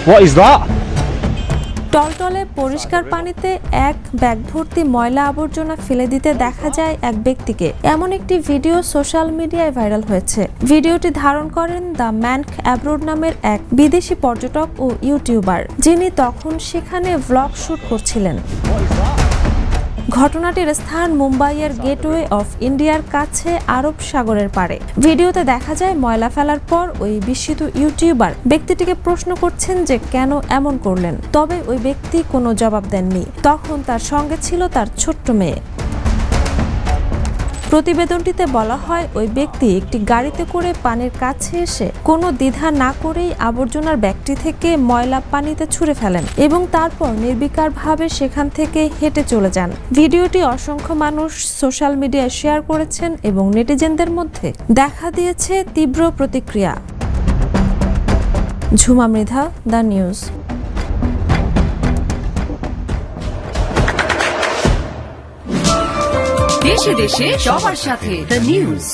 What is that? টলটলে পরিষ্কার পানিতে এক ব্যাগ ভর্তি ময়লা আবর্জনা ফেলে দিতে দেখা যায় এক ব্যক্তিকে। এমন একটি ভিডিও সোশ্যাল মিডিয়ায় ভাইরাল হয়েছে। ভিডিওটি ধারণ করেন দ্য ম্যান অ্যাব্রোড নামের এক বিদেশি পর্যটক ও ইউটিউবার, যিনি তখন সেখানে ভ্লগ শুট করছিলেন। ঘটনাটির স্থান মুম্বাইয়ের গেটওয়ে অফ ইন্ডিয়ার কাছে আরব সাগরের পাড়ে। ভিডিওতে দেখা যায় ময়লা ফেলার পর ওই বিস্মিত ইউটিউবার ব্যক্তিটিকে প্রশ্ন করছেন যে কেন এমন করলেন। তবে ওই ব্যক্তি কোনো জবাব দেননি। তখন তার সঙ্গে ছিল তার ছোট্ট মেয়ে। প্রতিবেদনটিতে বলা হয় ওই ব্যক্তি একটি গাড়িতে করে পানির কাছে এসে কোনো দ্বিধা না করেই আবর্জনার ব্যাগটি থেকে ময়লা পানিতে ছুঁড়ে ফেলেন এবং তারপর নির্বিকারভাবে সেখান থেকে হেঁটে চলে যান। ভিডিওটি অসংখ্য মানুষ সোশ্যাল মিডিয়ায় শেয়ার করেছেন এবং নেটিজেনদের মধ্যে দেখা দিয়েছে তীব্র প্রতিক্রিয়া। Jhuma Mridha, the news. দেশে দেশে সবার সাথে দ্য নিউজ।